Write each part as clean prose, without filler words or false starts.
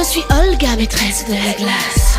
Je suis Olga, maîtresse de la glace.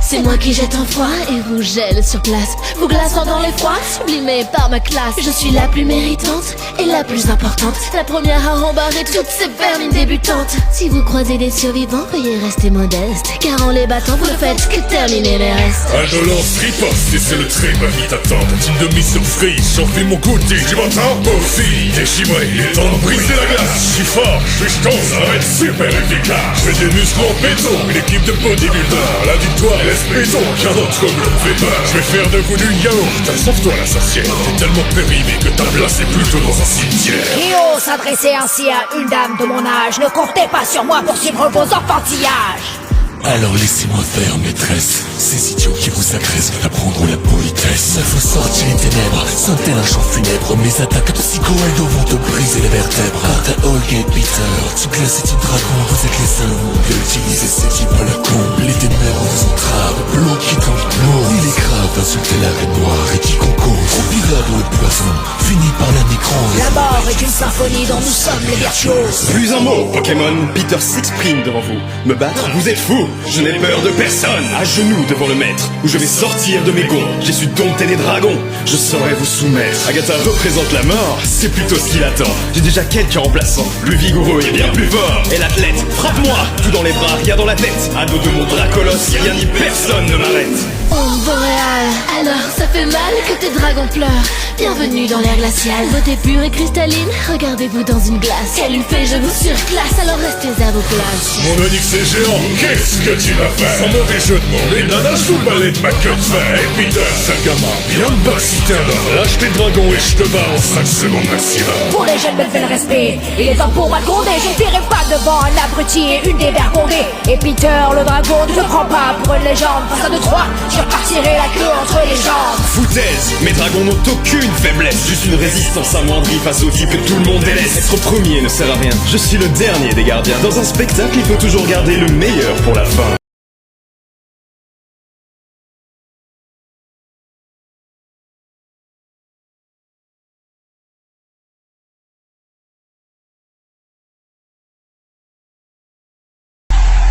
C'est moi qui jette en froid et vous gèle sur place, vous glaçant dans l'effroi, sublimé par ma classe. Je suis la plus méritante et la plus importante, la première à rembarrer toutes ces vermines débutantes. Si vous croisez des survivants, veuillez rester modeste, car en les battant vous ne faites que terminer les restes. Indolence riposte et c'est le trait qui t'attend. Team de mise sur free, j'enfile mon côté, tu m'entends? Aussi déchiré, il est temps de briser la glace. Je suis fort, je suis chaud, ça va être super efficace. Je fais des muscles en béton, une équipe de bodybuilders. La victoire laisse béton, car d'autres me le fait peur. Je vais faire de vous du yaourt, sauve-toi la sorcière. T'es tellement périmé que ta place est plutôt dans un cimetière. Rio s'adressait ainsi à une dame de mon âge. Ne comptez pas sur moi pour suivre vos enfantillages. Alors laissez-moi faire, maîtresse. Ces idiots qui vous agressent apprendront la politesse. Il faut sortir les ténèbres, sans tel un chant funèbre. Mes attaques de psycho-eldo vont te briser les vertèbres. Quant à Olga et Peter, tu glaces et tu dragon. Vous êtes les seuls au monde à utiliser ces types à la con. Les ténèbres vous entravent, bloqués dans le mort. Il est grave d'insulter la reine noire et quiconque cause. Au pirate ou le poison, fini par la nécrose. La mort est une symphonie dont nous sommes les virtuoses. Plus un mot, Pokémon, Peter s'exprime devant vous. Me battre, vous êtes fous. Je n'ai peur de personne. À genoux devant le maître, où je vais sortir de mes gonds. J'ai su dompter les dragons, je saurai vous soumettre. Agatha représente la mort, c'est plutôt ce qu'il attend. J'ai déjà quelques remplaçants, plus vigoureux et bien plus forts. Et l'athlète, frappe-moi, tout dans les bras, rien dans la tête. À dos de mon Dracolos, rien ni personne ne m'arrête. Onde boréale, alors ça fait mal que tes dragons pleurent. Bienvenue dans l'air glacial, beauté pure et cristalline. Regardez-vous dans une glace, quelle une fée, je vous surclasse. Alors restez à vos places. Mon Onyx est géant, qu'est-ce que tu vas faire? Sans mauvais jeu de mots, les nanas jouent le balai de ma queue de fer. Et Peter, sale gamin, viens me battre si t'es un homme. Lâche tes dragons et je te bats en 5 secondes maximum. Pour les jeunes me fait le respect, il est temps pour moi de gronder. Je n'irai pas devant un abruti et une dévergondée. Et Peter, le dragon, ne te prends pas pour une légende. Face à 2-3, je repartirai la queue entre les jambes. Foutaise, mes dragons n'ont aucune faiblesse. Juste une résistance amoindrie face au type que tout le monde délaisse. Être premier ne sert à rien, je suis le dernier des gardiens. Dans un spectacle, il faut toujours garder le meilleur pour la fin.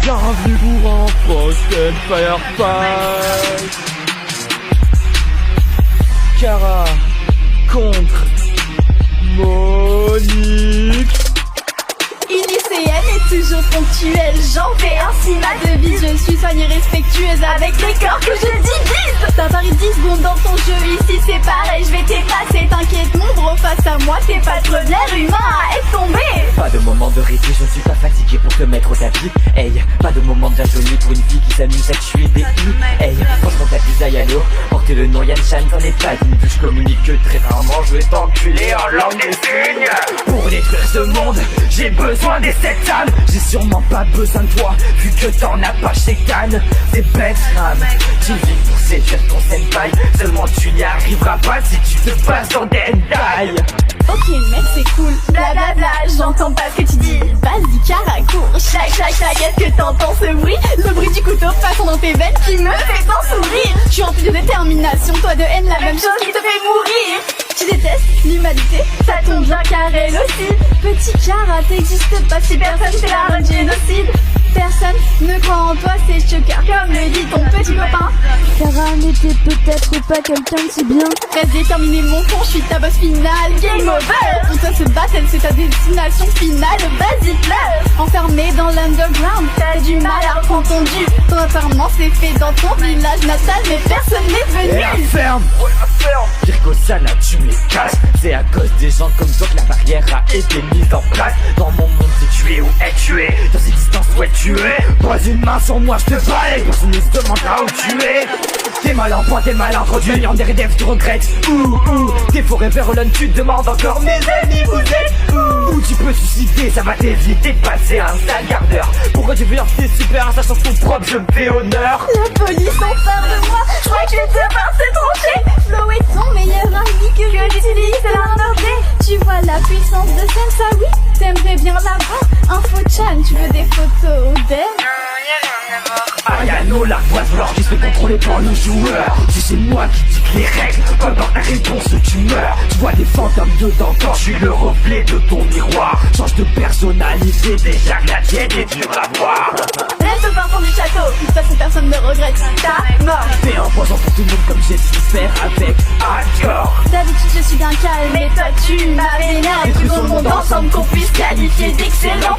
Bienvenue pour un Frosted Firefight. Kara contre Monique. Une lycéenne est toujours ponctuelle, j'en fais ainsi ma devise. Je suis soignée, respectueuse avec les corps que je divise. T'as pari 10 secondes dans ton jeu, ici c'est pareil, je vais t'effacer. T'inquiète mon bro, face à moi t'es pas trop de l'air humain à être tombé. Pas de moment de répit, je suis pas fatigué pour te mettre au tapis. Hey, pas de moment d'inconnu pour une fille qui s'amuse à tuer des i. Hey, franchement t'abuses à Yalo, portez le nom Yann Chan, t'en es pas d'une je communique que très rarement, je vais t'enculer en langue des signes. Pour détruire ce monde, j'ai besoin des 7 âmes. J'ai sûrement pas besoin de toi, vu que t'en as pas chez Cannes. C'est bête, âme, tu vis pour séduire ton senpai. Seulement tu n'y arriveras pas si tu te passes dans des hentai. Ok mec c'est cool, blablabla, j'entends pas ce que tu dis. Vas-y Kara, cours, chac chac chac, est-ce que t'entends ce bruit? Le bruit du couteau passant dans tes veines qui me fait tant sourire. Je suis remplie de détermination, toi de haine, la même chose qui te fait mourir. Tu détestes l'humanité, ça tombe bien car elle aussi. Petit Kara, t'existes pas si personne fait la génocide. Personne ne croit en toi, c'est choquant comme le dit ton petit copain. Kara n'était peut-être pas quelqu'un de si bien. Reste déterminé mon con, je suis ta boss finale, game over. Pour toi ce battle c'est ta destination finale, vas-y pleure. Enfermé dans l'underground, t'as du mal à reprendre ton dû. Ton enterrement s'est fait dans ton village natal, mais personne n'est venu. Et ferme, Virgo-sana, tu m'éclates. C'est à cause des gens comme toi que la barrière a été mise en place. Dans mon monde t'es tué ou est tué, dans ces distances où es tué. Pose une main sur moi, je te balaye, personne ne se demandera où tu es. T'es mal en point, t'es mal introduit, en des rêves tu regrettes. T'es faux rêveur, l'un tu te demandes encore mes amis vous êtes où tu peux suicider, ça va t'éviter de passer un sale quart d'heure. Pourquoi tu veux leur faire super en sachant ton propre, je me fais honneur. La police s'empare de moi, je crois que je vais devoir se trancher. Flo est ton meilleur ami que j'utilise à l'ordre. Tu vois la puissance de Sensa, oui, t'aimerais bien la voir. Info-chan, tu veux des photos d'elle? Ayano, la voix de l'or qui se fait contrôler par le joueur. Si c'est moi qui dicte les règles, peu importe la réponse, tu meurs. Tu vois des fantôme dedans quand je suis le reflet de ton miroir. Change de personnalité, déjà que la tienne est dure à voir. Reste au fin fond du château, de toute façon personne ne regrette ta mort. Fais un poison pour tout le monde comme j'ai su faire avec accord. D'habitude je suis d'un calme, mais toi tu m'as vénère. Détruisons le monde ensemble qu'on puisse qualifier d'excellent.